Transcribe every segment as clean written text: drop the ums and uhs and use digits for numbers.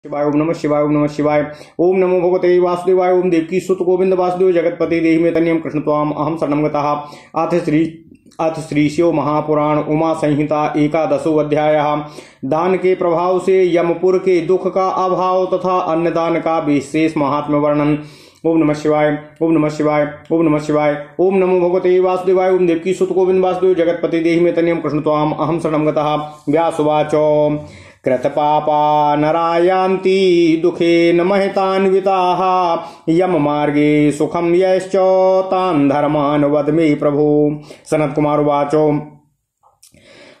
शिवाय ओम नमः शिवाय ओम नमः शिवाय ओम नमो भगवते वासुदेवाय ओम देवकी सुत गोविंद वासुदेव जगतपति देहि में तन्यम कृष्ण त्वाम अहम शरणम गतः। अथ श्री शिव महापुराण उमा संहिता एकादशो अध्यायः। दान के प्रभाव से यमपुर के दुख का अभाव तथा अन्नदान का विशेष महात्म्य वर्णन। ओम नमः शिवाय ओम नमः शिवाय ओम नमः शिवाय ओम नमो भगवते वासुदेवाय ओम देवकी सुत गोविंद वासुदेव जगतपति देहि में तन्यम कृष्ण त्वाम अहम शरणम गतः। व्यासुवाच कृतपापा नरायान्ति दुखेन महितान्विताः यम मार्गे सुखम यश्च तान् धर्मान् वद मे प्रभो। सनत कुमार उवाच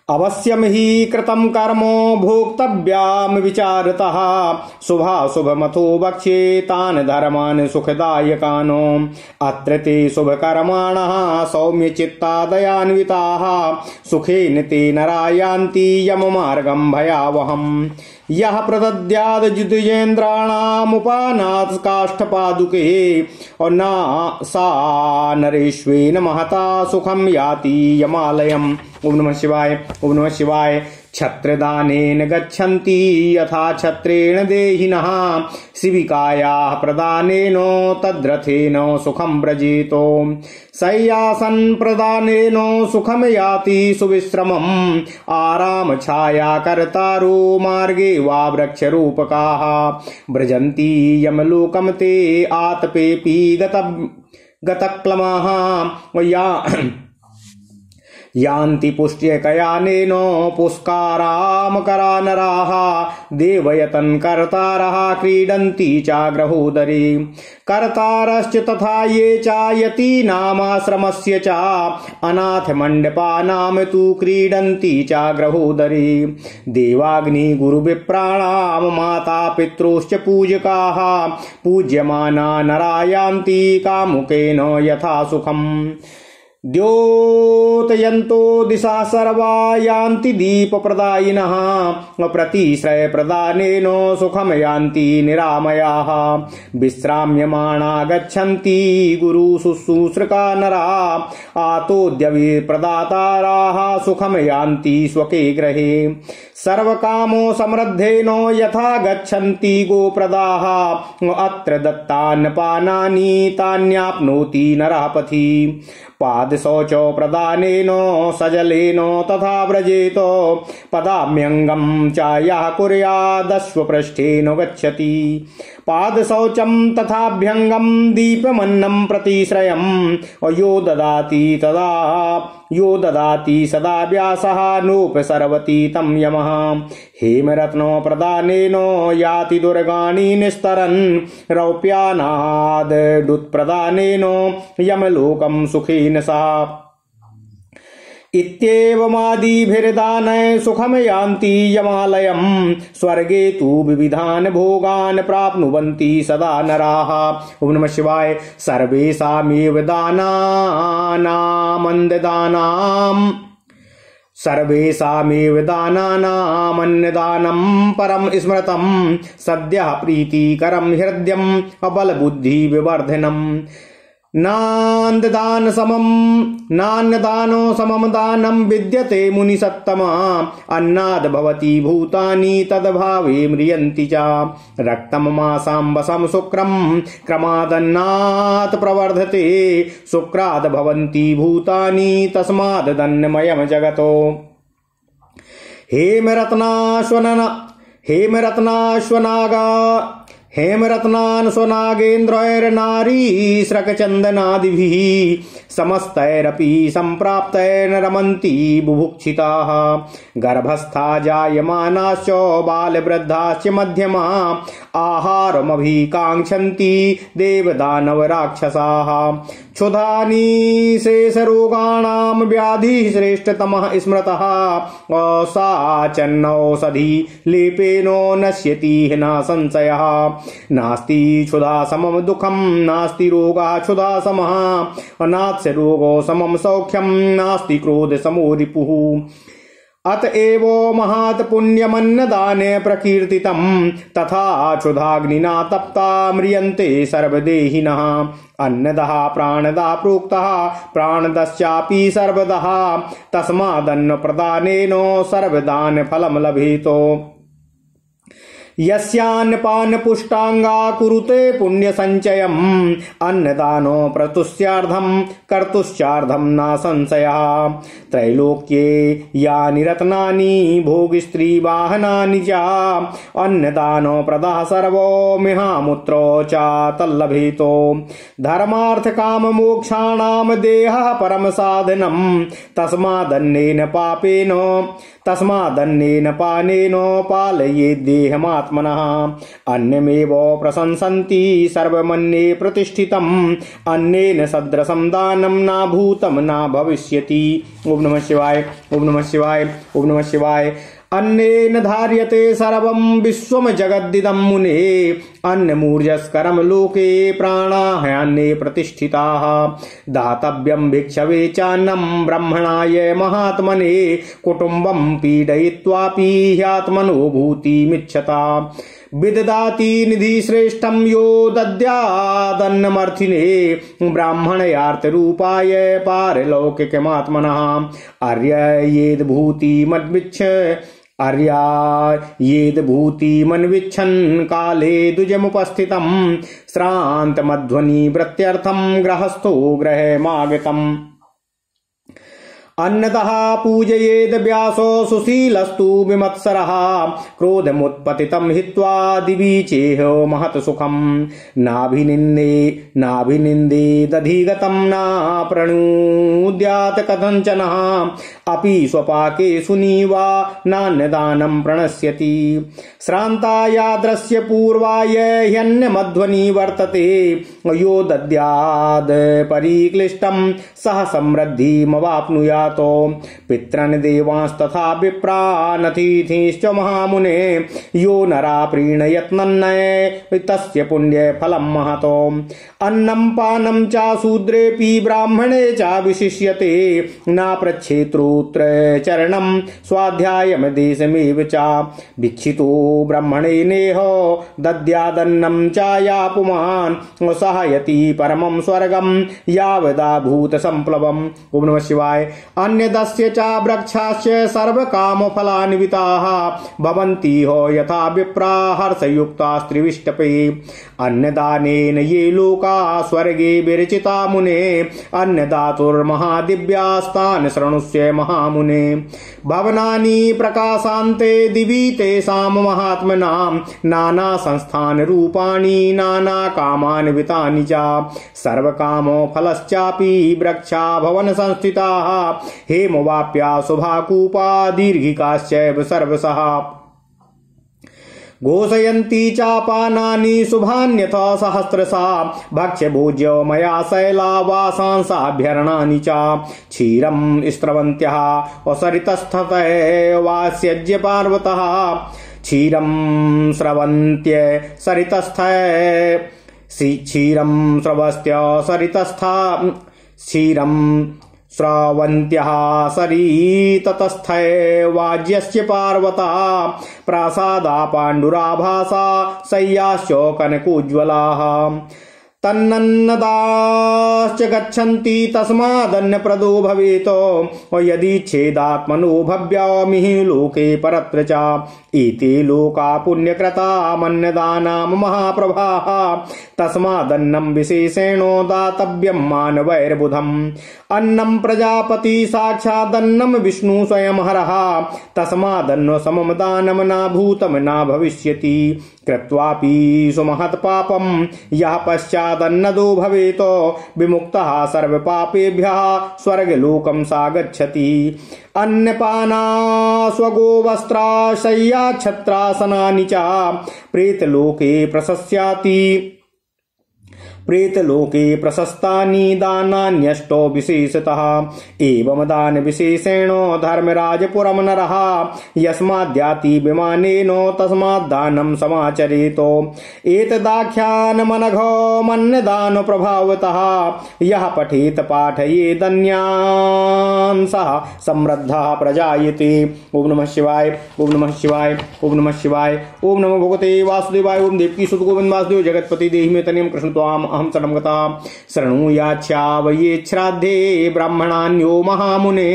अवश्यम हि कृतं कर्म भोक्तव्याम विचारतः शुभाशुभमथो वक्ष्ये तान् धर्मान् सुखदायकान्। अत्र ते शुभकर्माणः सौम्यचित्ता दयान्विताः सुखेन ते नरा यान्ति यममार्गं भयावहम्। यः प्रदद्याद् द्विजेन्द्राणामुपानात् काष्ठपादुके और न सा नरेश्वेन महता सुखम याति यमालयम्। ओम नमः शिवाय ओम नमः शिवाय। छत्रदानेन गच्छन्ति यथा छत्रेण देहिनः शिविकायाः प्रदानेन तद्रथेन सुखं व्रजेतो। शय्यासन प्रदानेन सुखम याति सुविश्रमम् आराम छाया कर्तारो मार्गे वा वृक्षरूपकाः व्रजन्ति यमलोकं ते आतपेऽपि गतक्लमाः यान्ति पुष्ट्यकयानेन पुष्कारामकरा नराः देवयतन् कर्तारः क्रीडन्ति चाग्रहोदरे। कर्तारश्च तथा ये च यतीनामाश्रमस्य च अनाथमण्डपानां तु क्रीडन्ति चाग्रहोदरे। देवाग्नि गुरुविप्राणां माता पितॄश्च पूजकाः पूज्यमाना नरा यान्ति कामुकेन यथा सुखम्। द्योतयन्तो दिशा सर्वा यान्ति दीपप्रदायिनः प्रतिश्रय प्रदानेन सुखम यान्ति निरामयाः। विश्राम्यमाणा गच्छन्ति गुरु शुश्रूषका नरा आतोद्यवि प्रदाताराः सुखम यान्ति स्वके गृहे। सर्वकामो समृद्धेन यथा गच्छन्ति गोप्रदाः अत्र दत्तान्नपानानि तान्याप्नोति नरः पथि। पादशौच प्रदानेन सजलेन तथा व्रजेत पदाम्यंगम च यः कुर्यादश्वपृष्ठेन गच्छति। पादशौचं तथाभ्यंगम दीपमन्नं प्रतिश्रयम् यो ददाति सदा व्यासः नोपसर्वति तं यमः। हेमरत्नो प्रदानेन याति दुर्गाणि निस्तरन् रौप्यानादुत्प्रदानेन यमलोकं सुखेन सा। इत्येवमादिभिर्दानै सुखम यान्ति यमालयम् स्वर्गे तु विविधान् भोगान् प्राप्नुवन्ति सदा नराः। ओम नमः शिवाय। सर्वेषामेव दानानामन्नदानं परम स्मृतं सद्यः प्रीतिकरं हृद्यम् अबलबुद्धि विवर्धनम्। नान्यदानो समम दानं विद्यते मुनिसत्तमा अन्नाद् भवति भूतानि तद्भावे म्रियन्ति च। रक्तं मासाम्बसं शुक्रं क्रमादन्नात् प्रवर्धते शुक्राद् भवन्ति भूतानि तस्मादन्नमयं जगतो। हेमरत्नान् स्वनागेन्द्रैर्नारीश्रकचन्दनादिभिः समस्तैरपि सम्प्राप्तैर्न रमन्ति बुभुक्षिताः। गर्भस्था जायमानाश्च बालवृद्धाश्च मध्यमा आहारमभिकाङ्क्षन्ति देवदानवराक्षसाः। क्षुधानि शेषरोगाणां व्याधिः श्रेष्ठतमः स्मृतः साचन्नौषधि लेपेनो नश्यति न संशयः। नास्ति क्षुधा समम दुःखं नास्ति रोगः क्षुधा समः नास्ति रोगो समम सौख्यं नास्ति क्रोध समो रिपुः। अतएव महात् पुण्यमन्नदाने प्रकीर्तितं तथा क्षुधाग्निना तप्ता म्रियन्ते सर्वदेहिनः। अन्नदः प्राणदः प्रोक्तः प्राणदश्चापि सर्वदः तस्मादन्न प्रदानेन सर्वदान फलं लभेत। यस्यान्नपान पुष्टांगा कुरुते पुण्य संचयम् अन्नदानो प्रतुष्यार्धम कर्तुश्चार्धम न संशयः त्रैलोक्ये यानि रत्नानि भोग स्त्री वाहनानि च अन्नदानो प्रदाः सर्वो मिहामुत्रो च तल्लभेतो धर्मार्थ काम मोक्षाणां देहः परम साधनम् तस्मादन्नेन पानेन पालयेत् देहमात्मनः अन्यमेव प्रशंसन्ति सर्वमन्ये प्रतिष्ठितम् अन्नेन सदृशं दानं न भूतं न भविष्यति। ओम नमः शिवाय, ओम नमः शिवाय, ओम नमः शिवाय। अन्नेन धार्यते सर्वं विश्वम जगद्दिदं मुने अन्नमूर्जस्करं लोके प्राणा ह्यन्ने प्रतिष्ठिताः दातव्यं भिक्षवे चान्नं ब्रह्मणाय महात्मने कुटुम्बं पीडयित्वापि ह्यात्मनो भूतिमिच्छता विददाति निधि श्रेष्ठं यो दद्यादन्नमर्थिने ब्राह्मणयार्थरूपाय पारलौकिकमात्मनः आर्यायेद्भूतिमन्विच्छन् काले दुजमुपस्थितं श्रान्तमध्वनि वृत्त्यर्थं गृहस्थो गृहमागतम् अन्नतः पूजयेद व्यासो सुशीलस्तु विमत्सरः क्रोधमुत्पतितं हित्वा दिवीचेह महत् सुखम् नाभिनिन्देदधिगतं न प्रणुद्यात् कथञ्चनः अपि स्वपाके सुनीवा नान्यदानं प्रणश्यति श्रान्तायाद्रस्य पूर्वाय ह्यन्नमध्वनि वर्तते यो दद्याद् परिक्लिष्टं सह समृद्धिमवाप्नुयात् पितॄन् देवांस्तथा विप्रानतिथीश्च महामुने यो नरा प्रीणयत्नन्नय तस्य पुण्य फलं महतो अन्नं पानं च शूद्रेऽपि ब्राह्मणे च विशिष्यते न प्रच्छेत्रोत्र चरणं स्वाध्यायमदेशमेव च भिक्षितो ब्रह्मणेनेह दद्यादन्नं च या पुमान् सहयति परमं स्वर्गं यावदा भूत संप्लवम्। ओम नमः शिवाय। अन्यदस्य च वृक्षाश्च सर्वकामफलान्विताः भवन्ति हो यथा विप्रा हर्षयुक्तास्त्रिविष्टपे अन्नदानेन ये लोका स्वर्गे विरचिता मुने अन्नदातुर्महादिव्यास्तान् शृणुष्य महामुने भवनानि प्रकाशान्ते दिवि तेषां महात्मनां नाना संस्थान रूपाणि नाना कामान्वितानि च सर्वकामो फलश्चापि वृक्षा भवन संस्थिताः हेमवाप्या शुभाकूपा दीर्घिकाश्चैव सर्वशः घोषयन्ति चापानानि शुभान्यथा सहस्रशा भक्ष्य भोज्य मया शैला वासांसाभ्यरणानि च क्षीरं स्रवन्त्यः असरितस्थतैवास्यज्य पार्वतः क्षीरं स्रवन्त्य सरितस्थै क्षीरं स्रवस्त्य सरितस्था क्षीरं श्रावन्त्यः सरिततस्थैवाज्यस्य पार्वता प्रासादा पाण्डुराभासा शय्याश्च कनकोज्ज्वलाः तन्नन्नदाश्च गच्छन्ति तस्मादन्नप्रदो भवेत् यदि छेदात्मनो भव्यामिः लोके परत्र च एते लोका पुण्यकृता मन्नदानां महाप्रभाः तस्मादन्नं विशेषेण दातव्यं मानवैर्बुधम् अन्नं प्रजापति साक्षादन्नं विष्णु स्वयं हरः तस्मादन्न समं दानं न भूतं न भविष्यति कृत्वापि सुमहत् पापं यः पश्चादन्नदो भवेत् विमुक्तः सर्वपापेभ्यः स्वर्गलोकं सागच्छति अन्नपाना स्वगो वस्त्राशय्या छत्रासनानि च प्रेतलोके प्रशस्तानि दानान्यष्टो विशेषतः एवं दान विशेषेण धर्मराजपुरं नरः यस्माद्याति विमानेन तस्माद्दानं समाचरेतो एतदाख्यानमनघो मन्नदान प्रभावतः यः पठेत पाठयेदन्यान् सः समृद्धः प्रजायते। ओम नमः शिवाय, ओम नमः शिवाय, ओम नमः शिवाय। ओम नमो भगवते वासुदेवाय। ओम देवकी सुत गोविंद वासुदेव जगतपति देहि में तनियम कृष्ण त्वाम अहम शरणं गतः शृणुयाच्छावये श्राद्धे ब्राह्मणान्यो महामुने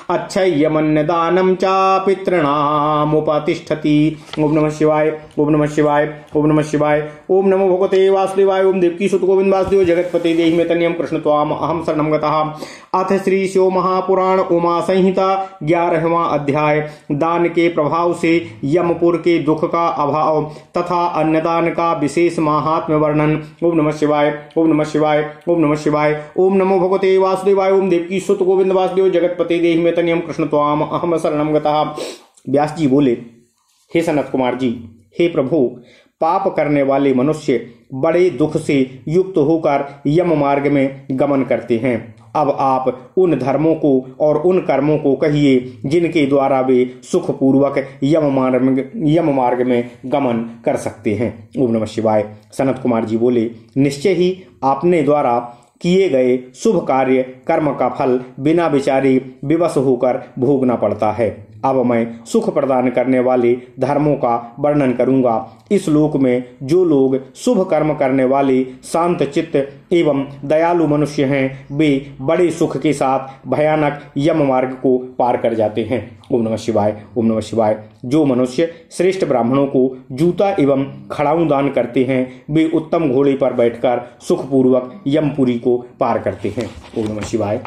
अच्छय्यमन्नदानं च पितॄणामुपतिष्ठति। ओम नमः शिवाय, ओम नमः शिवाय, ओम नमः शिवाय। ओम नमो भगवते वासुदेवाय। ओम देवकी सुत गोविंद वासुदेव जगतपते देहि में तन्यम कृष्ण त्वाम अहम शरणं गतः। अथ श्री शिव महापुराण उमा संहिता 11वां अध्याय। दान के प्रभाव से यमपुर के दुख का अभाव तथा अन्नदान का विशेष महात्म्य वर्णन। ओम नमः शिवाय, ओम नमः शिवाय, ओम नमः शिवाय। ओम नमो भगवते वासुदेवाय। ओम देवकी सुत गोविंद वासुदेव जगतपते देहि में तन्यम कृष्ण त्वाम अहम शरणं गतः। व्यास जी बोले, हे सनत कुमार जी, हे प्रभु, पाप करने वाले मनुष्य बड़े दुख से युक्त होकर यम मार्ग में गमन करते हैं। अब आप उन धर्मों को और उन कर्मों को कहिए जिनके द्वारा वे सुखपूर्वक यम मार्ग में गमन कर सकते हैं। ओम नमः शिवाय। सनत कुमार जी बोले, निश्चय ही आपने द्वारा किए गए शुभ कार्य कर्म का फल बिना विचारे विवश होकर भोगना पड़ता है। अब मैं सुख प्रदान करने वाले धर्मों का वर्णन करूंगा। इस लोक में जो लोग शुभ कर्म करने वाले शांत चित्त एवं दयालु मनुष्य हैं, वे बड़े सुख के साथ भयानक यम मार्ग को पार कर जाते हैं। ओम नमः शिवाय, ओम नमः शिवाय। जो मनुष्य श्रेष्ठ ब्राह्मणों को जूता एवं खड़ाऊ दान करते हैं, वे उत्तम घोड़े पर बैठकर सुखपूर्वक यमपुरी को पार करते हैं। ओम नमः शिवाय।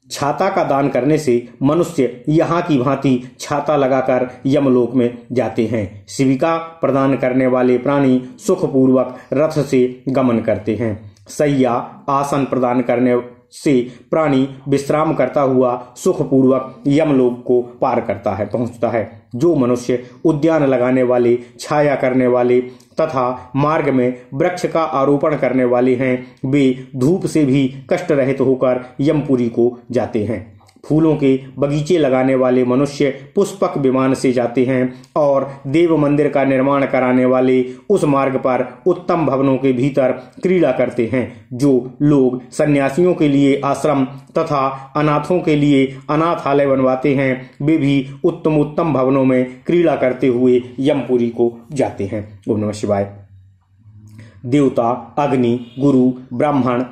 छाता का दान करने से मनुष्य यहाँ की भांति छाता लगाकर यमलोक में जाते हैं। शिविका प्रदान करने वाले प्राणी सुखपूर्वक रथ से गमन करते हैं। सैया आसन प्रदान करने से प्राणी विश्राम करता हुआ सुखपूर्वक यमलोक को पार करता है, पहुंचता है। जो मनुष्य उद्यान लगाने वाले, छाया करने वाले तथा मार्ग में वृक्ष का आरोपण करने वाले हैं, वे धूप से भी कष्ट रहित होकर यमपुरी को जाते हैं। फूलों के बगीचे लगाने वाले मनुष्य पुष्पक विमान से जाते हैं और देव मंदिर का निर्माण कराने वाले उस मार्ग पर उत्तम भवनों के भीतर क्रीड़ा करते हैं। जो लोग सन्यासियों के लिए आश्रम तथा अनाथों के लिए अनाथालय बनवाते हैं, वे भी उत्तम उत्तम भवनों में क्रीड़ा करते हुए यमपुरी को जाते हैं। ओम नमः शिवाय। देवता, अग्नि, गुरु, ब्राह्मण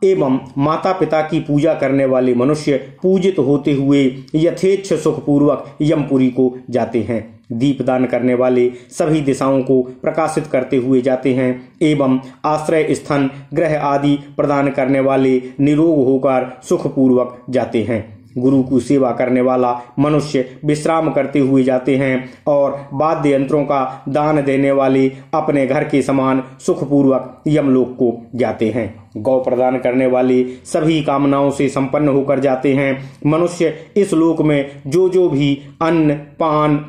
एवं माता पिता की पूजा करने वाले मनुष्य पूजित होते हुए यथेच्छ सुखपूर्वक यमपुरी को जाते हैं। दीपदान करने वाले सभी दिशाओं को प्रकाशित करते हुए जाते हैं एवं आश्रय स्थान, ग्रह आदि प्रदान करने वाले निरोग होकर सुखपूर्वक जाते हैं। गुरु की सेवा करने वाला मनुष्य विश्राम करते हुए जाते हैं और वाद्य यंत्रों का दान देने वाले अपने घर के समान सुखपूर्वक यमलोक को जाते हैं। गौ प्रदान करने वाले सभी कामनाओं से संपन्न होकर जाते हैं। मनुष्य इस लोक में जो भी अन्न पान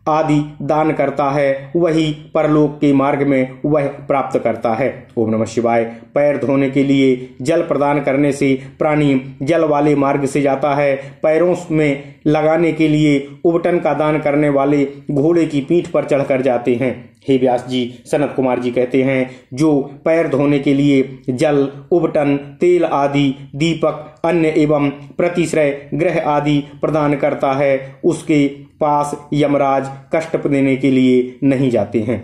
आदि दान करता है, वही परलोक के मार्ग में वह प्राप्त करता है। ओम नमः शिवाय। पैर धोने के लिए जल प्रदान करने से प्राणी जल वाले मार्ग से जाता है। पैरों में लगाने के लिए उबटन का दान करने वाले घोड़े की पीठ पर चढ़कर जाते हैं। हे व्यास जी, सनत कुमार जी कहते हैं, जो पैर धोने के लिए जल, उबटन, तेल आदि, दीपक, अन्न एवं प्रतिश्रय ग्रह आदि प्रदान करता है, उसके पास यमराज कष्ट देने के लिए नहीं जाते हैं।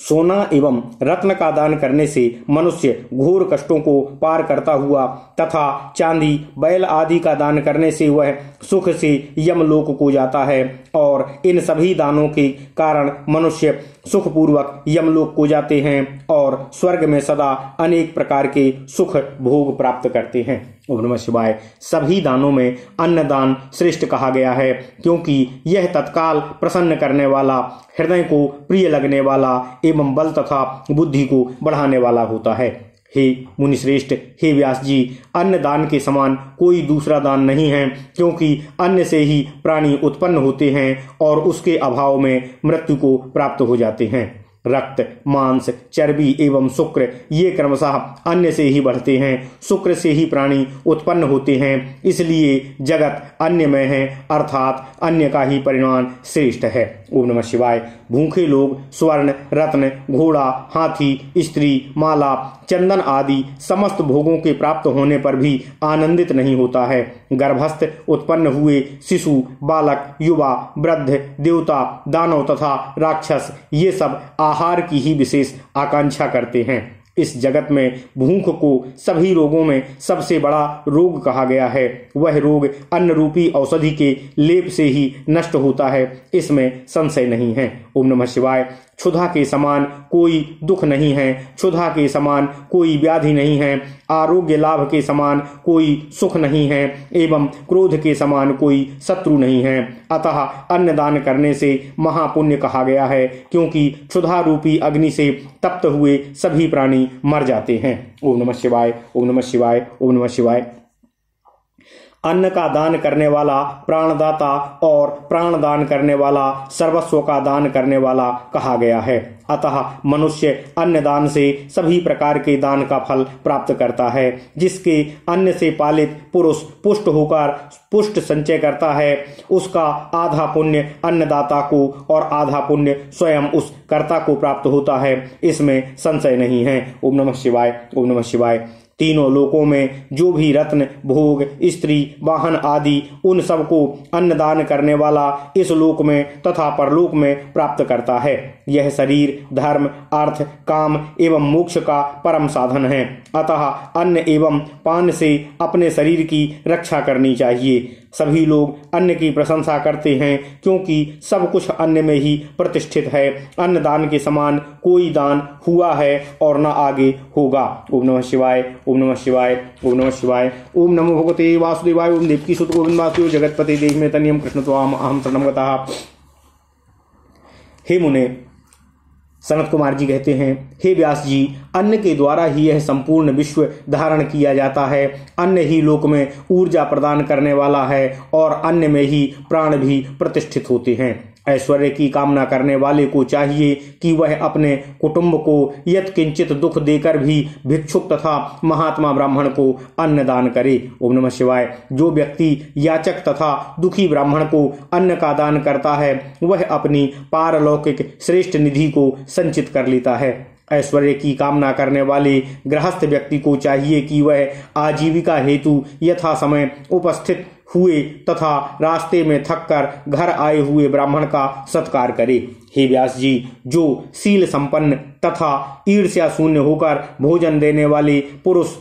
सोना एवं रत्न का दान करने से मनुष्य घोर कष्टों को पार करता हुआ तथा चांदी, बैल आदि का दान करने से वह सुख से यमलोक को जाता है और इन सभी दानों के कारण मनुष्य सुखपूर्वक यमलोक को जाते हैं और स्वर्ग में सदा अनेक प्रकार के सुख भोग प्राप्त करते हैं। ओम नमः शिवाय। सभी दानों में अन्नदान श्रेष्ठ कहा गया है, क्योंकि यह तत्काल प्रसन्न करने वाला, हृदय को प्रिय लगने वाला एवं बल तथा बुद्धि को बढ़ाने वाला होता है। हे मुनिश्रेष्ठ, हे व्यास जी, अन्न दान के समान कोई दूसरा दान नहीं है, क्योंकि अन्न से ही प्राणी उत्पन्न होते हैं और उसके अभाव में मृत्यु को प्राप्त हो जाते हैं। रक्त, मांस, चर्बी एवं शुक्र ये क्रमशः अन्न से ही बढ़ते हैं। शुक्र से ही प्राणी उत्पन्न होते हैं, इसलिए जगत अन्नमय है, अर्थात अन्न का ही परिमाण श्रेष्ठ है। ओम नमः शिवाय। भूखे लोग स्वर्ण, रत्न, घोड़ा, हाथी, स्त्री, माला, चंदन आदि समस्त भोगों के प्राप्त होने पर भी आनंदित नहीं होता है। गर्भस्थ उत्पन्न हुए शिशु, बालक, युवा, वृद्ध, देवता, दानव तथा राक्षस ये सब आहार की ही विशेष आकांक्षा करते हैं। इस जगत में भूख को सभी रोगों में सबसे बड़ा रोग कहा गया है। वह रोग अन्न रूपी औषधि के लेप से ही नष्ट होता है, इसमें संशय नहीं है। ओम नमः शिवाय। क्षुधा के समान कोई दुख नहीं है, क्षुधा के समान कोई व्याधि नहीं है, आरोग्य लाभ के समान कोई सुख नहीं है, एवं क्रोध के समान कोई शत्रु नहीं है। अतः अन्नदान करने से महापुण्य कहा गया है, क्योंकि क्षुधा रूपी अग्नि से तप्त हुए सभी प्राणी मर जाते हैं। ओम नमः शिवाय, ओम नमः शिवाय, ओम नमः शिवाय। अन्न का दान करने वाला प्राणदाता और प्राण दान करने वाला सर्वस्व का दान करने वाला कहा गया है। अतः मनुष्य अन्न दान से सभी प्रकार के दान का फल प्राप्त करता है। जिसके अन्न से पालित पुरुष पुष्ट होकर पुष्ट संचय करता है, उसका आधा पुण्य अन्नदाता को और आधा पुण्य स्वयं उस कर्ता को प्राप्त होता है, इसमें संशय नहीं है। ओम नमः शिवाय, ओम नमः शिवाय। तीनों लोकों में जो भी रत्न, भोग, स्त्री, वाहन आदि उन सबको अन्नदान करने वाला इस लोक में तथा परलोक में प्राप्त करता है। यह शरीर धर्म, अर्थ, काम एवं मोक्ष का परम साधन है। अतः अन्न एवं पान से अपने शरीर की रक्षा करनी चाहिए। सभी लोग अन्न की प्रशंसा करते हैं, क्योंकि सब कुछ अन्न में ही प्रतिष्ठित है। अन्नदान के समान कोई दान हुआ है और न आगे होगा। ओम नमः शिवाय, ओम नमः शिवाय, ओम नमः शिवाय। ओम नमो भगवते वासुदेवाय। ओम देवकी सुत गोविंद वासुदेव जगतपते देहि मे तनियम कृष्ण त्वाम अहम शरणं गतः। हे मुने, सनत कुमार जी कहते हैं, हे व्यास जी, अन्न के द्वारा ही यह संपूर्ण विश्व धारण किया जाता है। अन्न ही लोक में ऊर्जा प्रदान करने वाला है और अन्न में ही प्राण भी प्रतिष्ठित होते हैं। ऐश्वर्य की कामना करने वाले को चाहिए कि वह अपने कुटुंब को यत्किंचित दुख देकर भी भिक्षुक तथा महात्मा ब्राह्मण को अन्न दान करे। ओम नमः शिवाय। जो व्यक्ति याचक तथा दुखी ब्राह्मण को अन्न का दान करता है, वह अपनी पारलौकिक श्रेष्ठ निधि को संचित कर लेता है। ऐश्वर्य की कामना करने वाले गृहस्थ व्यक्ति को चाहिए कि वह आजीविका हेतु यथा समय उपस्थित हुए तथा रास्ते में थककर घर आए हुए ब्राह्मण का सत्कार करे। हे व्यास जी, जो शील संपन्न तथा ईर्ष्या शून्य होकर भोजन देने वाले पुरुष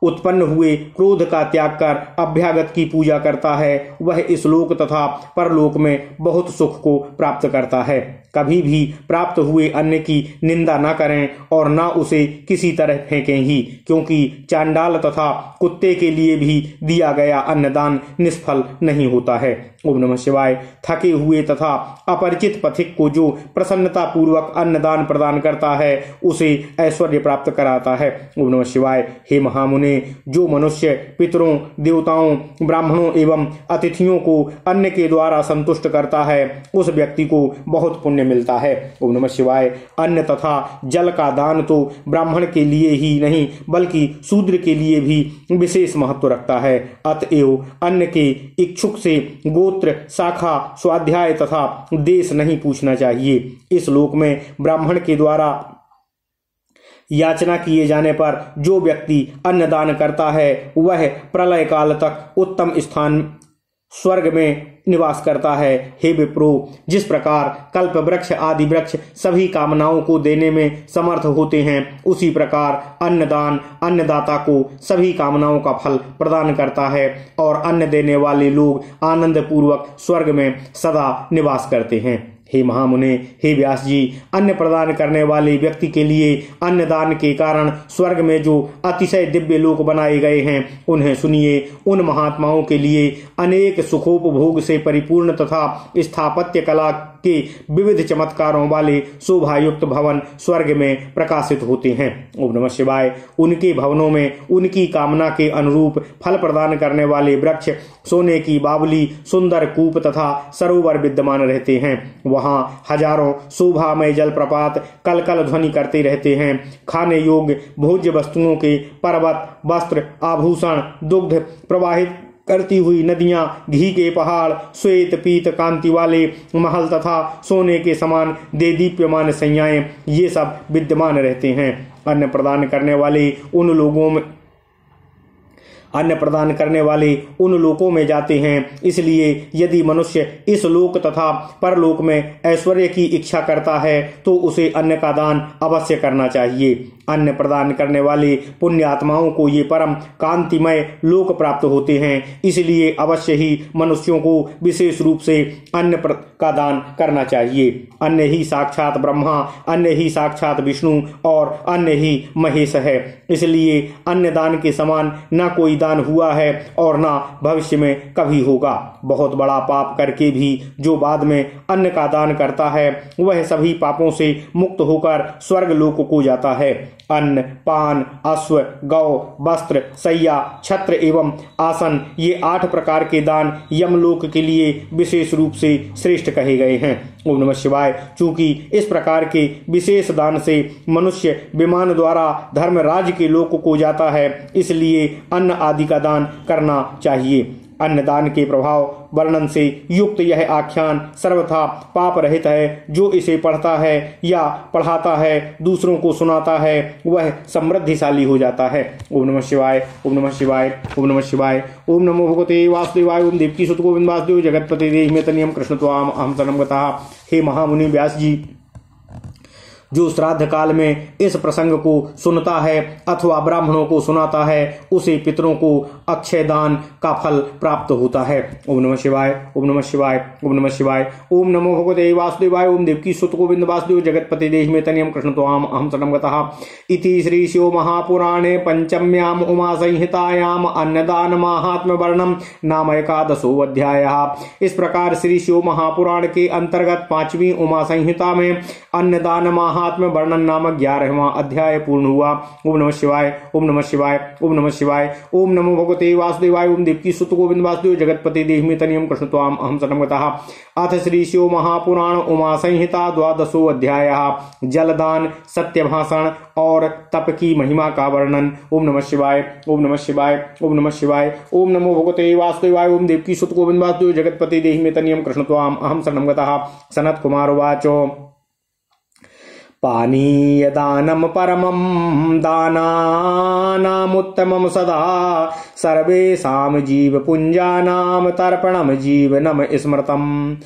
उत्पन्न हुए क्रोध का त्याग कर अभ्यागत की पूजा करता है, वह इस लोक तथा परलोक में बहुत सुख को प्राप्त करता है। कभी भी प्राप्त हुए अन्न की निंदा न करें और न उसे किसी तरह फेंकें ही, क्योंकि चांडाल तथा कुत्ते के लिए भी दिया गया अन्नदान निष्फल नहीं होता है। ओम नमः शिवाय। थके हुए तथा अपरिचित पथिक को जो प्रसन्नता पूर्वक अन्नदान प्रदान करता है, उसे ऐश्वर्य प्राप्त कराता है। ओम नमः शिवाय। हे महामुने, जो मनुष्य पितरों, देवताओं, ब्राह्मणों एवं अतिथियों को अन्न के द्वारा संतुष्ट करता है, उस व्यक्ति को बहुत पुण्य मिलता है। ओम नमः शिवाय। अन्न तथा जल का दान तो ब्राह्मण के लिए ही नहीं बल्कि शूद्र के लिए भी विशेष महत्व रखता है। अतएव अन्न के इच्छुक से गोत्र, शाखा, स्वाध्याय तथा देश नहीं पूछना चाहिए। इस लोक में ब्राह्मण के द्वारा याचना किए जाने पर जो व्यक्ति अन्नदान करता है, वह प्रलय काल तक उत्तम स्थान स्वर्ग में निवास करता है। हे विप्रो, जिस प्रकार कल्प वृक्ष आदि वृक्ष सभी कामनाओं को देने में समर्थ होते हैं, उसी प्रकार अन्नदान अन्नदाता को सभी कामनाओं का फल प्रदान करता है और अन्न देने वाले लोग आनंद पूर्वक स्वर्ग में सदा निवास करते हैं। हे महामुने, हे व्यास जी, अन्न प्रदान करने वाले व्यक्ति के लिए अन्नदान के कारण स्वर्ग में जो अतिशय दिव्य लोक बनाए गए हैं, उन्हें सुनिए। उन महात्माओं के लिए अनेक सुखोपभोग से परिपूर्ण तथा स्थापत्य कला के विविध चमत्कारों वाले शोभायुक्त भवन स्वर्ग में प्रकाशित होते हैं। ओम नमः शिवाय। उनके भवनों में उनकी कामना के अनुरूप फल प्रदान करने वाले वृक्ष, सोने की बावली, सुंदर कूप तथा सरोवर विद्यमान रहते हैं। वहां हजारों शोभामय जलप्रपात कल कल ध्वनि करते रहते हैं। खाने योग्य भोज्य वस्तुओं के पर्वत, वस्त्र, आभूषण, दुग्ध प्रवाहित करती हुई नदियां, घी के पहाड़, श्वेत पीत कांति वाले महल तथा सोने के समान देदीप्यमान सैयाएं, ये सब विद्यमान रहते हैं। अन्न प्रदान करने वाले उन लोकों में जाते हैं। इसलिए यदि मनुष्य इस लोक तथा परलोक में ऐश्वर्य की इच्छा करता है तो उसे अन्न का दान अवश्य करना चाहिए। अन्न प्रदान करने वाले पुण्यात्माओं को ये परम कांतिमय लोक प्राप्त होते हैं। इसलिए अवश्य ही मनुष्यों को विशेष रूप से अन्न का दान करना चाहिए। अन्न ही साक्षात ब्रह्मा, अन्न ही साक्षात विष्णु और अन्न ही महेश है। इसलिए अन्न दान के समान न कोई दान हुआ है और न भविष्य में कभी होगा। बहुत बड़ा पाप करके भी जो बाद में अन्न का दान करता है वह सभी पापों से मुक्त होकर स्वर्ग लोक को जाता है। अन्न, पान, अश्व, गौ, वस्त्र, सैया, छत्र एवं आसन, ये 8 प्रकार के दान यमलोक के लिए विशेष रूप से श्रेष्ठ कहे गए हैं। ओम नमः शिवाय। चूंकि इस प्रकार के विशेष दान से मनुष्य विमान द्वारा धर्मराज के लोक को जाता है, इसलिए अन्न आदि का दान करना चाहिए। अन्नदान के प्रभाव वर्णन से युक्त यह आख्यान सर्वथा पाप रहित है। जो इसे पढ़ता है या पढ़ाता है, दूसरों को सुनाता है, वह समृद्धिशाली हो जाता है। ओम नमः शिवाय, ओम नमः शिवाय, ओम नमः शिवाय। ओम नमो भगवते वासुदेवाय। ओम देवकी सुत गोविंद वासुदेव जगतपते देहि मे तनियम कृष्ण त्वाम अहम शरणं गतः। हे महामुनि व्यास जी, जो श्राद्ध काल में इस प्रसंग को सुनता है अथवा ब्राह्मणों को सुनाता है, उसे पितरों को अक्षय दान का फल प्राप्त होता है। ओम नमः शिवाय, ओम नमः शिवाय, ओम नमः शिवाय। ओम नमो भगवते वासुदेवाय। ओम देवकी सुत गोविंद वासुदेव जगतपते देहि मे तनियम कृष्ण त्वाम अहम शरणं गतः। इति श्री शिव महापुराणे पंचम्याम उमा संहितायाम अन्नदान महात्म्य वर्णनम नाम 11वां अध्यायः। इस प्रकार श्री शिव महापुराण के अंतर्गत 5वीं उमा संहिता में अन्नदान महात्म्य वर्णन नामक 11वां अध्याय पूर्ण हुआ। ओम नमः शिवाय, ओम नमः शिवाय, ओम नमः शिवाय। ओम नमो भगवते वासुदेवाय। ओम देवकी सुत गोविंद वासुदेव जगतपते देहि मे तनियम कृष्ण त्वाम अहम शरणं गतः। अथ श्री शिव महापुराण उमा संहिता 12वां अध्यायः। जलदान, सत्य भाषण और तप की महिमा का वर्णन। ओम नमः शिवाय, ओम नमः शिवाय, ओम नमः शिवाय। ओम नमो भगवते वासुदेवाय। ओम देवकी सुत गोविंद वासुदेव जगतपते देहि मे तनियम कृष्ण त्वाम अहम शरणं गतः। सनत कुमार उवाच। पानीय दानम परमं दानानामुत्तमं सदा सर्वेषां जीवपुञ्जानां तर्पणं जीवनम स्मृतम्।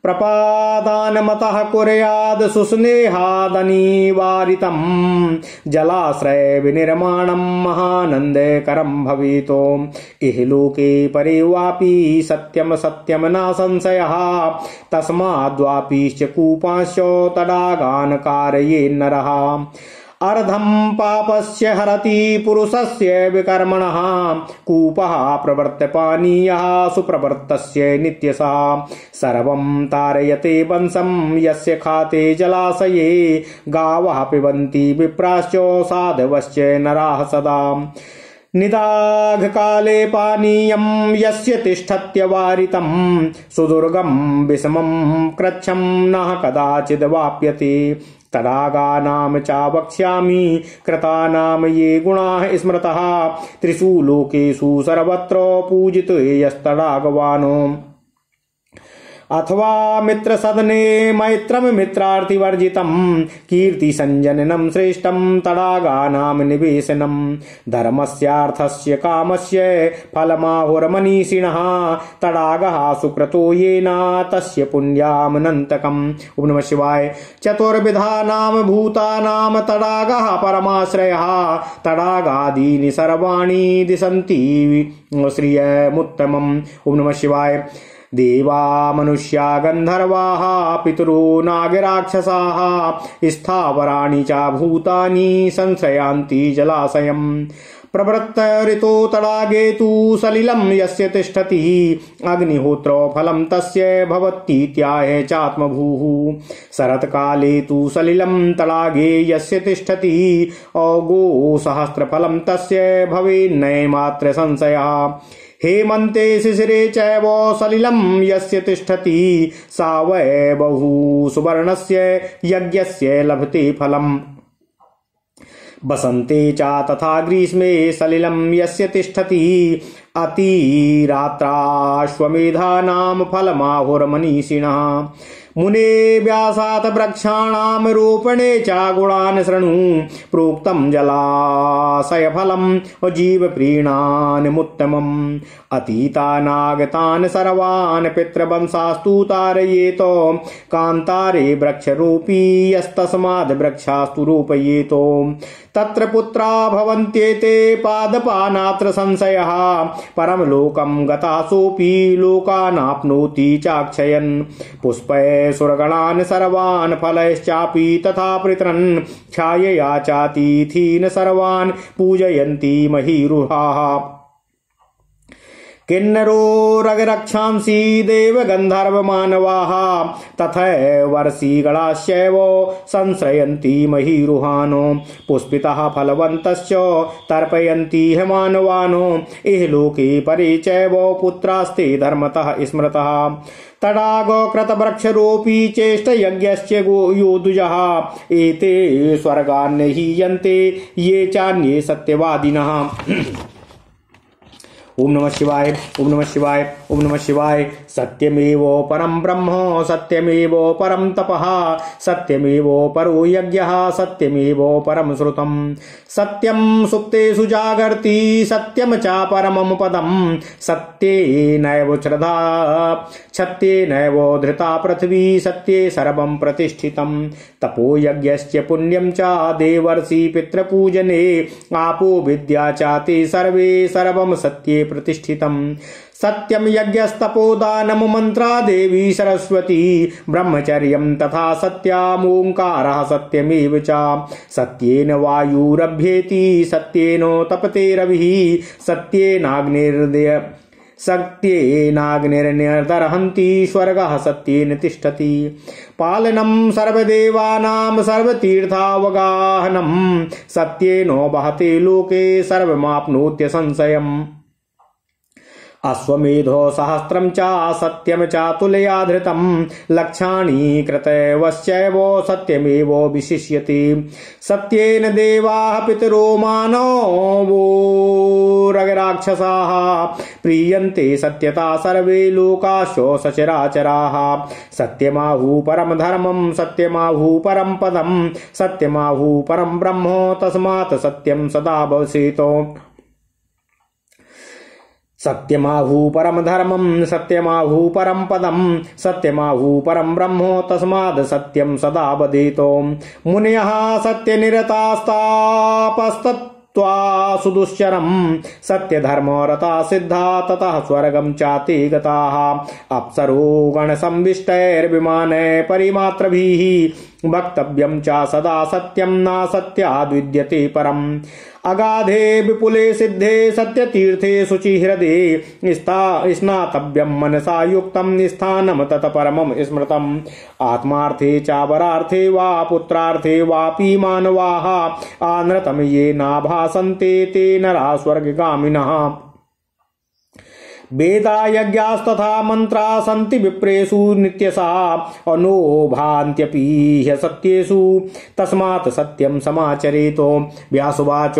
प्रपादानमतः कुर्याद सुस्नेहादनिवारितं जलाश्रय विनिर्माणं महानन्दकरं भवेत्। इहलोके परे वापि सत्यं सत्यं न संशयः तस्माद्वापिश्च कूपाश्च तडागान् कारयेन् नरः। अर्धं पापस्य हरति पुरुषस्य विकर्मणः कूपः प्रवर्त्य पानीयः सुप्रवृत्तस्य नित्यशः। सर्वं तारयते वंशं यस्य खाते जलाशये गावः पिबन्ति विप्राश्च साधवश्च नराः सदा। निदाघ काले पानीयं यस्य तिष्ठत्यवारितं सुदुर्गं विषमं कृच्छं न कदाचिद् वाप्यते। तडागानां च वक्ष्यामि कृतानां ये गुणाः स्मृतः त्रिषु लोकेषु सर्वत्र पूजितो यस्तडागवानो। अथवा मित्र सदने मैत्रम मित्रार्थिवर्जितं कीर्ति संजननं श्रेष्ठं तडागानां निवेशनम्। धर्मस्यार्थस्य कामस्य फलमाहुर्मनीषिणः तडागः सुक्रतो येन तस्य पुण्यामनन्तकम्। ओम नमः शिवाय। चतुर्विधानां भूतानां तडागः परमाश्रयः तडागादीनि सर्वाणि दिशन्ति श्रियमुत्तमम्। ओम नमः शिवाय। देवा मनुष्या गंधर्वाः पितरो नागराक्षसाः स्थावराणि च भूतानि संशयान्ति जलाशयम्। प्रवृत्त ऋतो तडागे तु सलिलं यस्य तिष्ठति अग्निहोत्रो फलं तस्य भवतीत्याह चात्मभूः। शरत्काले तु सलिलं तडागे यस्य तिष्ठति औगो सहस्रफलं तस्य भवेन्नैमात्र संशयः। हेमन्ते शिशिरे चैव सलिलं यस्य तिष्ठति सा वै बहु सुवर्णस्य यज्ञस्य लभते फलम्। वसन्ते च तथा ग्रीष्मे सलिलं यस्य तिष्ठति अतिरात्राश्वमेधानां फलमाहुर्मनीषिणः मुने व्यासात् वृक्षाणां रोपणे च गुणान् शृणु प्रोक्तं जलाशय फलम् जीवप्रीणान्मुत्तमम् अतीतानागतान् सर्वान् पितृवंशास्तु तारयेत कान्तारे वृक्षरूपी यस्तस्माद् वृक्षास्तु रोपयेत तत्र पुत्रा भवन्त्येते पादपानात्र संशयः परम लोकं गतासोऽपि लोकानाप्नोति चाक्षयन् पुष्पै सुरगणान् सर्वान् फलैश्चापि तथा पितॄन् छायया चातिथीन् सर्वान् पूजयन्ति महीरुहाः किन्नरो रगरक्षांसि देवगन्धर्वमानवाः तथैवर्षिगणाश्चैव संश्रयन्ति महीरुहानो पुष्पितः फलवन्तश्च तर्पयन्ति मानवानो इह लोके परे चैव पुत्रास्ते धर्मतः स्मृतः तडागकृतवृक्षरोपी चेष्टयज्ञश्च योधुजः एते स्वर्गान् हीयन्ते ये चान्ये सत्यवादिनः। ओम नमः शिवाय, ओम नमः शिवाय, ओम नमः शिवाय। सत्यमेव परम ब्रह्म, सत्यमेव परम तपः, सत्यमेव परो यज्ञः, सत्यमेव परम श्रुतम्। सत्यं सुप्तेषु जागर्ति, सत्यं च परमं पदम्। सत्येनैव श्रद्धा, सत्येनैव धृता पृथ्वी, सत्ये सर्वं प्रतिष्ठितम्। तपो यज्ञश्च पुण्यं च देवर्षि पितृपूजने, आपो विद्या च ते सर्वे सर्वं सत्ये प्रतिष्ठितम्। सत्यं यज्ञस्तपोदानं मन्त्रा देवी सरस्वती, ब्रह्मचर्यं तथा सत्यामोङ्कारः सत्यमेव च। सत्येन वायुरभ्येति, सत्येन तपते रविः, सत्येनाग्निर्दर्हन्ति स्वर्गः, सत्येन तिष्ठति। पालनं सर्वदेवानां सर्वतीर्थावगाहनं, सत्येन वहते लोके सर्वमाप्नोत्य संशयम्। अश्वमेधो सहस्त्रं च सत्यं च तुलया धृतं, लक्षाणि कृतवश्चैव सत्यमेव विशिष्यते। सत्येन देवाः पितरो मानवो रगराक्षसाः, प्रीयन्ते सत्यता सर्वे लोकाश्च सचराचराः। सत्यमाहु परम धर्मं, सत्यमाहु परम पदं, सत्यमाहु परम ब्रह्म, तस्मात् सत्यं सदा भवेत्। सत्यमाहु परम धर्मं, सत्यमाहु परम पदं, सत्यमाहु परम ब्रह्म, तस्माद् सत्यं सदा वदेत। मुनयः सत्यनिरतास्तापस्तत्त्वा सुदुश्चरं, सत्यधर्मरता सिद्धा ततः स्वर्गं चाते गताः। अप्सरो गणसंविष्टैर्विमानैः परिमात्रभिः, वक्तव्यं च सदा सत्यं नासत्याद्विद्यते परम्। अगाधे विपुले सिद्धे सत्यतीर्थे शुचिहृदे, स्नातव्यं मनसा युक्तं स्थानं तत् परमं स्मृतम्। आत्मार्थे चापरार्थे वा पुत्रार्थे वापि मानवाः, आनृतं ये नाभासन्ते ते नरा स्वर्गगामिनः। वेदा यज्ञास्तथा मंत्रा सन्ति विप्रेषु नित्यसा, अनोभान्त्यपि ह्यसत्येषु, तस्मात् सत्यं समाचरेत। व्यासुवाच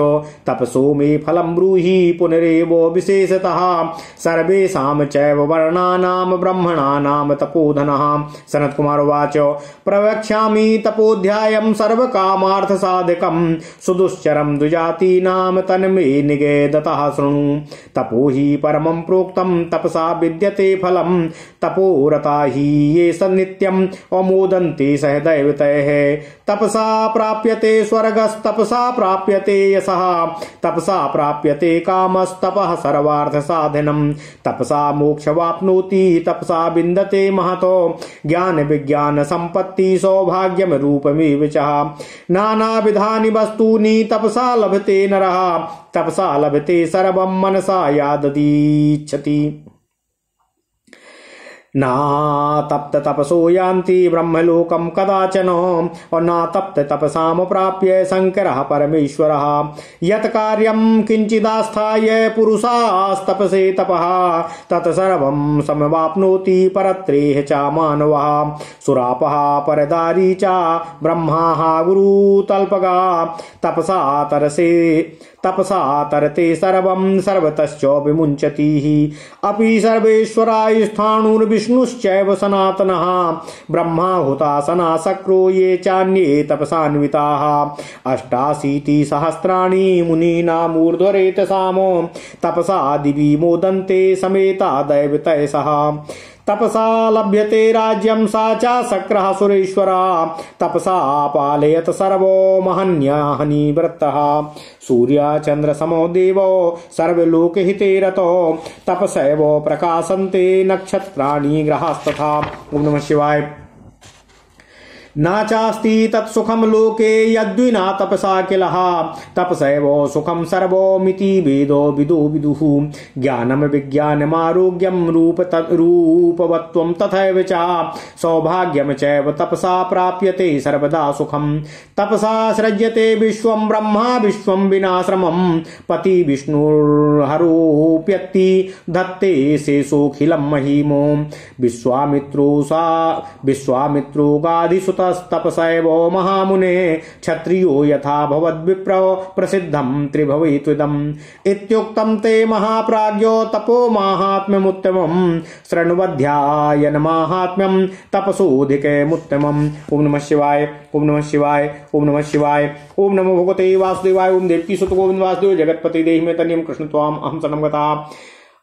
तपसो मे फलं ब्रूहि पुनरेव विशेषतः, सर्वेषां चैव वर्णानां ब्रह्मणानां तपोधनः। सनत्कुमार उवाच प्रवक्ष्यामि तपोध्यायं सर्वकामार्थसाधकं, सुदुश्चरं द्विजातीनां तन्मे निगेदतः शृणु। तपो हि परमं प्रोक्तं तपसा विद्यते फलम्, तपोरता हि ये सन्नित्यम् अमोदन्ते सहदैवतैः। तपसा प्राप्यते स्वर्गस्तपसा प्राप्यते यशः, तपसा प्राप्यते कामस्तपः सर्वार्थसाधनम्। तपसा मोक्षवाप्नोति, तपसा विन्दते महतो ज्ञान विज्ञान संपत्ति सौभाग्यम रूपमेव च। नानाविधानि वस्तूनि तपसा लभते नरः, तपसा लभते सर्वं मनसा यादधीच्छति। ना तप्त तपसो यान्ति ब्रह्मलोकं कदाचन, और ना तप्त तपसाम प्राप्य शंकरः परमेश्वरः। यत् कार्यं किंचिदास्थाय पुरुषास्तपसे तपः, तत्सर्वं समवाप्नोति परत्रेह च मानवः। सुरापः परदारी च ब्रह्माः गुरुतल्पगा, तपसा तपसा तरते सर्वं सर्वतश्च विमुञ्चति अपि सर्वेश्वराय स्थाणुर्विष्णुश्चैव सनातनः ब्रह्मा हुतासना शक्रो ये चान्ये तपसान्विताः 88 सहस्राणि मुनीनामूर्ध्वरेतसामो तपसा दिवि मोदन्ते समेता दैवतय सह तपसा लभ्यते राज्यं सा च शक्रः सुरेश्वरा तपसा पालयत सर्वो महन्याहनि व्रतः सूर्य चंद्र समो देवो सर्वलोकहिते रतो तपसैव प्रकाशन्ते नक्षत्राणि ग्रहास्तथा। ओम नमः शिवाय। नाचास्ति तत्सुखम लोके यद्विना तपसा किलः तपसैव सुखम सर्वोमिति वेदो विदो विदुः ज्ञानम विज्ञानमारोग्यम रूपवत्वं तथैव च सौभाग्यम चैव तपसा प्राप्यते सर्वदा सुखम तपसा सृज्यते विश्वं ब्रह्मा विश्वं विनाश्रमं पति विष्णुर्हरोप्यति धत्ते शेषोऽखिलं महीमो विश्वामित्रो गाधिसुत तपसैव महामुने क्षत्रियो यथा भवद्विप्रो प्रसिद्धं त्रिभवेत्विदम् इत्युक्तं ते महाप्राज्ञो तपो माहात्म्यमुत्तमं शृण्वध्यायन माहात्म्यं तपसोऽधिकमुत्तमम्। ओम नमः शिवाय। ओम नमः शिवाय। ओम नमः शिवाय। ओम नमो भगवते वासुदेवाय। ओम देवकी सुत गोविंद वासुदेव जगतपति देहि में तनियम कृष्ण त्वाम अहम शरणं गता।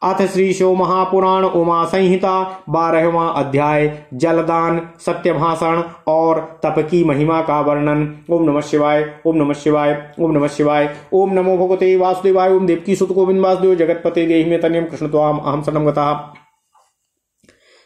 अथ श्री शिव महापुराण उमा संहिता 12वां अध्याय जलदान सत्यभाषण और तप की महिमा का वर्णन। ओम नमः शिवाय। ओम नमः शिवाय। ओम नमः शिवाय। ओम नमो भगवते वासुदेवाय। ओम देवकी सुत गोविंद वासुदेव जगतपति देहि में तनियम कृष्ण त्वाम अहम शरणं गता।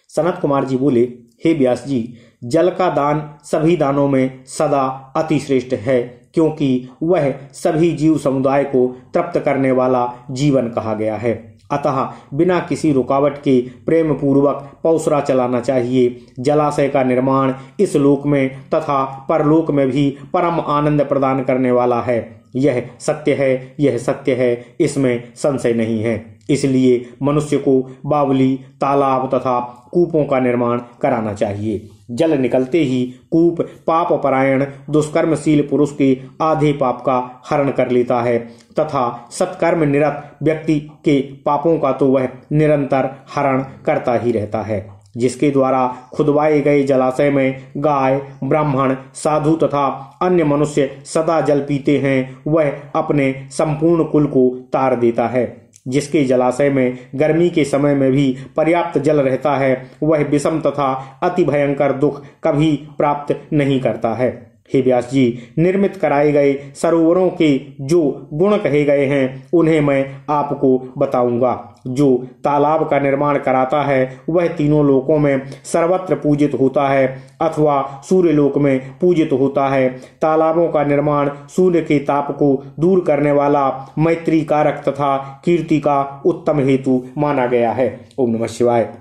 सनत कुमार जी बोले, हे व्यास जी, जल का दान सभी दानों में सदा अति श्रेष्ठ है, क्योंकि वह सभी जीव समुदाय को तृप्त करने वाला जीवन कहा गया है। अतः बिना किसी रुकावट के प्रेम पूर्वक पौसरा चलाना चाहिए। जलाशय का निर्माण इस लोक में तथा परलोक में भी परम आनंद प्रदान करने वाला है। यह सत्य है, यह सत्य है, इसमें संशय नहीं है। इसलिए मनुष्य को बावली, तालाब तथा कूपों का निर्माण कराना चाहिए। जल निकलते ही कूप पाप परायण दुष्कर्मशील पुरुष के आधे पाप का हरण कर लेता है तथा सत्कर्म निरत व्यक्ति के पापों का तो वह निरंतर हरण करता ही रहता है। जिसके द्वारा खुदवाए गए जलाशय में गाय, ब्राह्मण, साधु तथा अन्य मनुष्य सदा जल पीते हैं, वह अपने संपूर्ण कुल को तार देता है। जिसके जलाशय में गर्मी के समय में भी पर्याप्त जल रहता है, वह विषम तथा अति भयंकर दुख कभी प्राप्त नहीं करता है। हे व्यास जी, निर्मित कराए गए सरोवरों के जो गुण कहे गए हैं उन्हें मैं आपको बताऊंगा। जो तालाब का निर्माण कराता है वह तीनों लोकों में सर्वत्र पूजित होता है अथवा सूर्य लोक में पूजित होता है। तालाबों का निर्माण सूर्य के ताप को दूर करने वाला मैत्री कारक तथा कीर्ति का उत्तम हेतु माना गया है। ओम नमः शिवाय।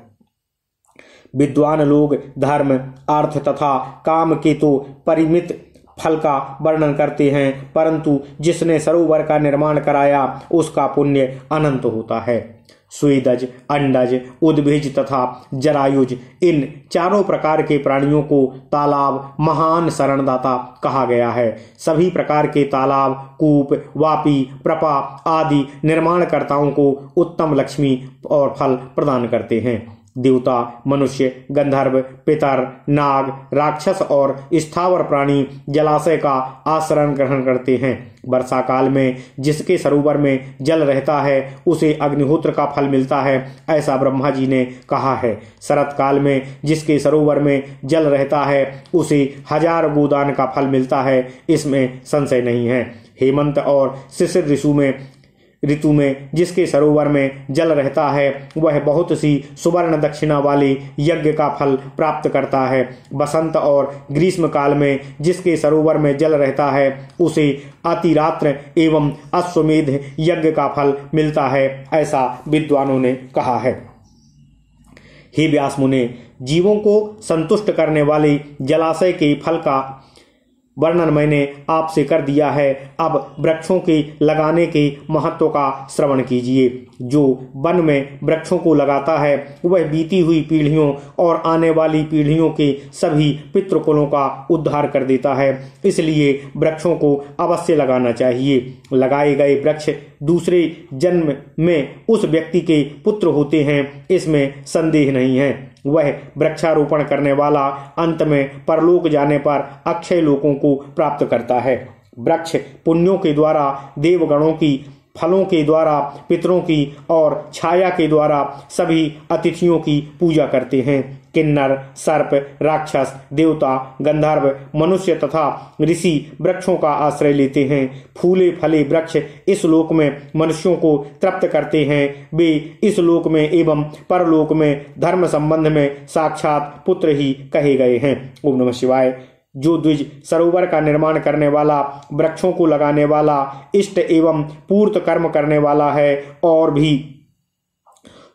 विद्वान लोग धर्म, अर्थ तथा काम के तो परिमित फल का वर्णन करते हैं, परंतु जिसने सरोवर का निर्माण कराया उसका पुण्य अनंत होता है। स्वेदज, अंडज, उद्भिज तथा जरायुज, इन चारों प्रकार के प्राणियों को तालाब महान शरणदाता कहा गया है। सभी प्रकार के तालाब, कूप, वापी, प्रपा आदि निर्माणकर्ताओं को उत्तम लक्ष्मी और फल प्रदान करते हैं। देवता, मनुष्य, गंधर्व, पितर, नाग, राक्षस और स्थावर प्राणी जलाशय का आश्रय ग्रहण करते हैं। वर्षा काल में जिसके सरोवर में जल रहता है उसे अग्निहोत्र का फल मिलता है, ऐसा ब्रह्मा जी ने कहा है। शरत काल में जिसके सरोवर में जल रहता है उसे 1000 गोदान का फल मिलता है, इसमें संशय नहीं है। हेमंत और शिशिर ऋतु में जिसके सरोवर में जल रहता है वह बहुत सी सुवर्ण दक्षिणा वाले यज्ञ का फल प्राप्त करता है। बसंत और ग्रीष्म काल में जिसके सरोवर में जल रहता है उसे अतिरात्र एवं अश्वमेध यज्ञ का फल मिलता है, ऐसा विद्वानों ने कहा है। हे व्यास मुने, जीवों को संतुष्ट करने वाले जलाशय के फल का वर्णन मैंने आपसे कर दिया है। अब वृक्षों के लगाने के महत्व का श्रवण कीजिए। जो वन में वृक्षों को लगाता है वह बीती हुई पीढ़ियों और आने वाली पीढ़ियों के सभी पितृकुलों का उद्धार कर देता है। इसलिए वृक्षों को अवश्य लगाना चाहिए। लगाए गए वृक्ष दूसरे जन्म में उस व्यक्ति के पुत्र होते हैं, इसमें संदेह नहीं है। वह वृक्षारोपण करने वाला अंत में परलोक जाने पर अक्षय लोकों को प्राप्त करता है। वृक्ष पुण्यों के द्वारा देवगणों की, फलों के द्वारा पितरों की और छाया के द्वारा सभी अतिथियों की पूजा करते हैं। किन्नर, सर्प, राक्षस, देवता, गंधर्व, मनुष्य तथा ऋषि वृक्षों का आश्रय लेते हैं। फूले फले वृक्ष इस लोक में मनुष्यों को तृप्त करते हैं। वे इस लोक में एवं परलोक में धर्म संबंध में साक्षात पुत्र ही कहे गए हैं। ओम नमः शिवाय। जो द्विज सरोवर का निर्माण करने वाला, वृक्षों को लगाने वाला, इष्ट एवं पूर्त कर्म करने वाला है और भी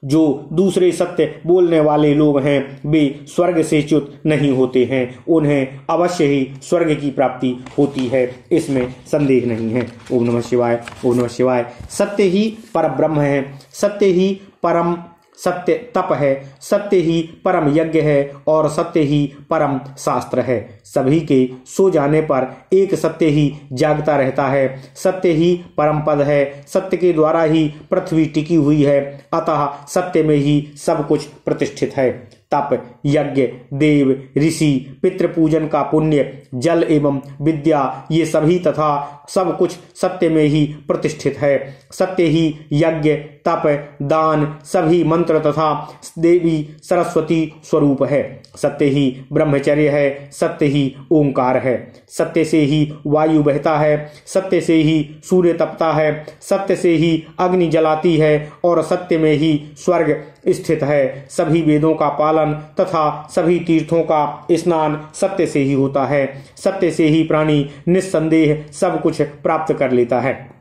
जो दूसरे सत्य बोलने वाले लोग हैं, वे स्वर्ग से च्युत नहीं होते हैं। उन्हें अवश्य ही स्वर्ग की प्राप्ति होती है, इसमें संदेह नहीं है। ओम नमः शिवाय। ओम नमः शिवाय। सत्य ही परब्रह्म है, सत्य ही परम सत्य तप है, सत्य ही परम यज्ञ है और सत्य ही परम शास्त्र है। सभी के सो जाने पर एक सत्य ही जागता रहता है। सत्य ही परम पद है, सत्य के द्वारा ही पृथ्वी टिकी हुई है, अतः सत्य में ही सब कुछ प्रतिष्ठित है। तप, यज्ञ, देव, ऋषि, पितृ पूजन का पुण्य, जल एवं विद्या, ये सभी तथा सब कुछ सत्य में ही प्रतिष्ठित है। सत्य ही यज्ञ, तप, दान, सभी मंत्र तथा देवी सरस्वती स्वरूप है। सत्य ही ब्रह्मचर्य है, सत्य ही ओंकार है। सत्य से ही वायु बहता है, सत्य से ही सूर्य तपता है, सत्य से ही अग्नि जलाती है और सत्य में ही स्वर्ग स्थित है। सभी वेदों का पालन तथा सभी तीर्थों का स्नान सत्य से ही होता है। सत्य से ही प्राणी निस्संदेह सब कुछ प्राप्त कर लेता है।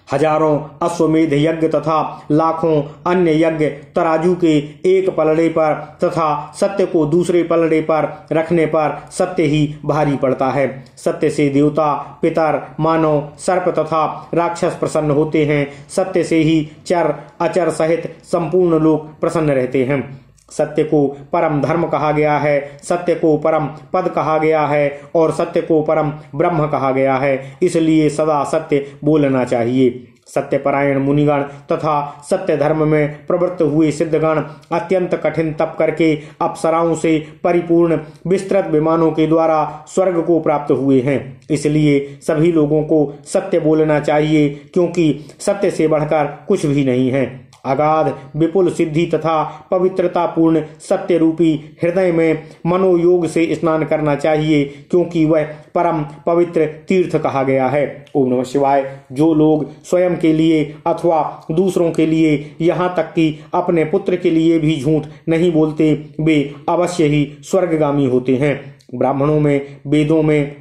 हजारों अश्वमेध यज्ञ तथा लाखों अन्य यज्ञ तराजू के एक पलड़े पर तथा सत्य को दूसरे पलड़े पर रखने पर सत्य ही भारी पड़ता है। सत्य से देवता, पितर, मानव, सर्प तथा राक्षस प्रसन्न होते हैं। सत्य से ही चर अचर सहित संपूर्ण लोग प्रसन्न रहते हैं। सत्य को परम धर्म कहा गया है, सत्य को परम पद कहा गया है और सत्य को परम ब्रह्म कहा गया है। इसलिए सदा सत्य बोलना चाहिए। सत्यपरायण मुनिगण तथा सत्य धर्म में प्रवृत्त हुए सिद्धगण अत्यंत कठिन तप करके अप्सराओं से परिपूर्ण विस्तृत विमानों के द्वारा स्वर्ग को प्राप्त हुए हैं। इसलिए सभी लोगों को सत्य बोलना चाहिए, क्योंकि सत्य से बढ़कर कुछ भी नहीं है। अगाध विपुल सिद्धि तथा पवित्रता पूर्ण सत्य रूपी हृदय में मनोयोग से स्नान करना चाहिए, क्योंकि वह परम पवित्र तीर्थ कहा गया है। ओम नमः शिवाय। जो लोग स्वयं के लिए अथवा दूसरों के लिए, यहाँ तक कि अपने पुत्र के लिए भी झूठ नहीं बोलते, वे अवश्य ही स्वर्गगामी होते हैं। ब्राह्मणों में, वेदों में,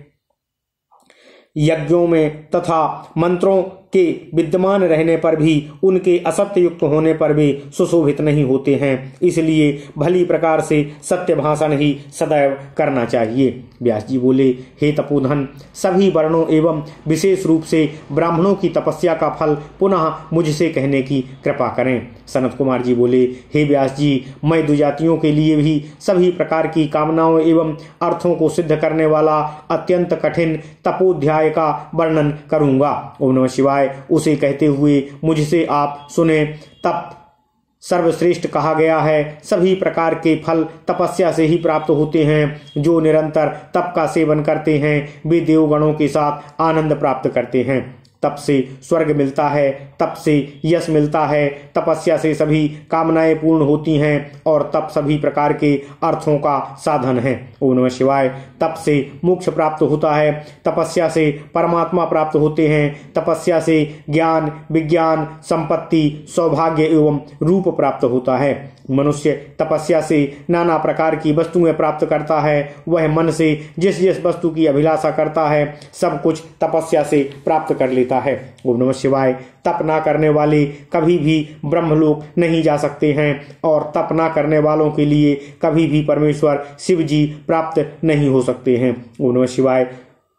यज्ञों में तथा मंत्रों के विद्यमान रहने पर भी उनके असत्य युक्त होने पर वे सुशोभित नहीं होते हैं। इसलिए भली प्रकार से सत्य भाषण ही सदैव करना चाहिए। व्यास जी बोले, हे तपोधन, सभी वर्णों एवं विशेष रूप से ब्राह्मणों की तपस्या का फल पुनः मुझसे कहने की कृपा करें। सनत कुमार जी बोले, हे व्यास जी, मैं द्विजातियों के लिए भी सभी प्रकार की कामनाओं एवं अर्थों को सिद्ध करने वाला अत्यंत कठिन तपोध्याय का वर्णन करूंगा। ओम नमः शिवाय। उसे कहते हुए मुझसे आप सुने। तप सर्वश्रेष्ठ कहा गया है। सभी प्रकार के फल तपस्या से ही प्राप्त होते हैं। जो निरंतर तप का सेवन करते हैं वे देवगणों के साथ आनंद प्राप्त करते हैं। तप से स्वर्ग मिलता है, तप से यश मिलता है, तपस्या से सभी कामनाएं पूर्ण होती हैं और तप सभी प्रकार के अर्थों का साधन है। ओम नमः शिवाय। तप से मोक्ष प्राप्त होता है, तपस्या से परमात्मा प्राप्त होते हैं, तपस्या से ज्ञान, विज्ञान, संपत्ति, सौभाग्य एवं रूप प्राप्त होता है। मनुष्य तपस्या से नाना प्रकार की वस्तुएं प्राप्त करता है। वह मन से जिस जिस वस्तु की अभिलाषा करता है सब कुछ तपस्या से प्राप्त कर लेता देता है। ओम नमः शिवाय। तप ना करने वाले कभी भी ब्रह्मलोक नहीं जा सकते हैं और तप ना करने वालों के लिए कभी भी परमेश्वर शिव जी प्राप्त नहीं हो सकते हैं। ओम नमः शिवाय।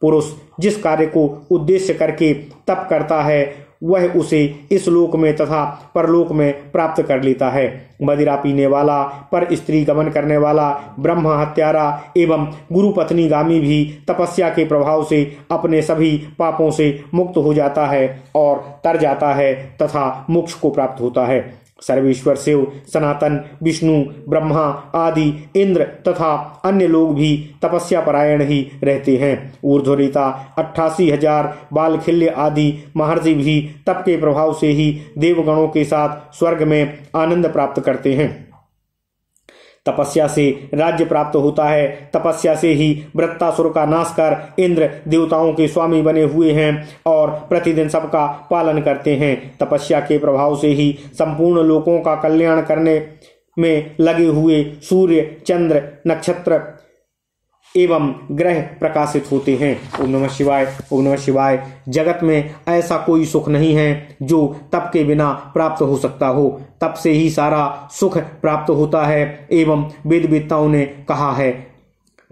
पुरुष जिस कार्य को उद्देश्य करके तप करता है वह उसे इस लोक में तथा परलोक में प्राप्त कर लेता है। मदिरा पीने वाला, पर स्त्री गमन करने वाला, ब्रह्म हत्यारा एवं गुरु पत्नी गामी भी तपस्या के प्रभाव से अपने सभी पापों से मुक्त हो जाता है और तर जाता है तथा मोक्ष को प्राप्त होता है। सर्वेश्वर शिव, सनातन, विष्णु, ब्रह्मा आदि इंद्र तथा अन्य लोग भी तपस्या परायण ही रहते हैं। ऊर्ध्वरेता 88,000 बालखिल्य आदि महर्षि भी तप के प्रभाव से ही देवगणों के साथ स्वर्ग में आनंद प्राप्त करते हैं। तपस्या से राज्य प्राप्त होता है। तपस्या से ही वृत्तासुर का नाश कर इंद्र देवताओं के स्वामी बने हुए हैं और प्रतिदिन सबका पालन करते हैं। तपस्या के प्रभाव से ही संपूर्ण लोकों का कल्याण करने में लगे हुए सूर्य, चंद्र, नक्षत्र एवं ग्रह प्रकाशित होते हैं। ओम नमः शिवाय। ओम नमः शिवाय। जगत में ऐसा कोई सुख नहीं है जो तप के बिना प्राप्त हो सकता हो। तप से ही सारा सुख प्राप्त होता है एवं वेदवेत्ताओं ने कहा है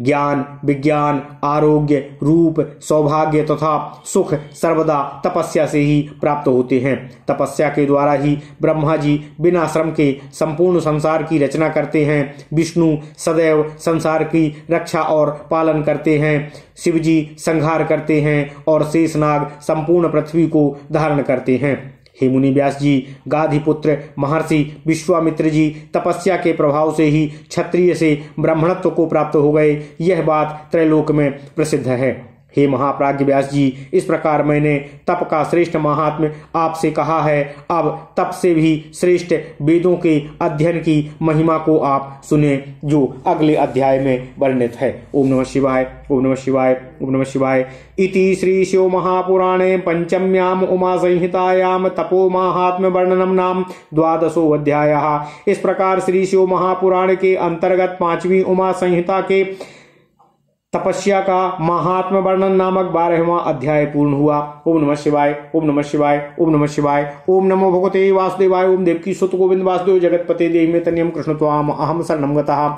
ज्ञान, विज्ञान, आरोग्य, रूप, सौभाग्य तथा सुख सर्वदा तपस्या से ही प्राप्त होते हैं। तपस्या के द्वारा ही ब्रह्मा जी बिना श्रम के संपूर्ण संसार की रचना करते हैं। विष्णु सदैव संसार की रक्षा और पालन करते हैं। शिव जी संहार करते हैं और शेषनाग संपूर्ण पृथ्वी को धारण करते हैं। हे मुनि व्यास जी, गाधिपुत्र महर्षि विश्वामित्र जी तपस्या के प्रभाव से ही क्षत्रिय से ब्राह्मणत्व को प्राप्त हो गए। यह बात त्रैलोक में प्रसिद्ध है। हे महाप्राज्ञ व्यास जी, इस प्रकार मैंने तप का श्रेष्ठ महात्म्य आपसे कहा है। अब तप से भी श्रेष्ठ वेदों के अध्ययन की महिमा को आप सुने जो अगले अध्याय में वर्णित है। ओम नमः शिवाय। ओम नमः शिवाय। ओम नमः शिवाय। इति श्री शिव महापुराणे पंचम्याम उमा संहितायाम तपो महात्म्य वर्णनम नाम 12वां अध्याय। इस प्रकार श्री शिव महापुराण के अंतर्गत 5वीं उमा संहिता के तपस्या का महात्म वर्णन नामक 12वां अध्याय पूर्ण हुआ। ओम नमः शिवाय। ओम नमः शिवाय। ओम नमः शिवाय। ओम नमो भगवते वासुदेवाय। ओम देवकी सुत गोविंद वासुदेव जगतपते देहि में तन्यम कृष्ण त्वाम अहम शरणम गतः।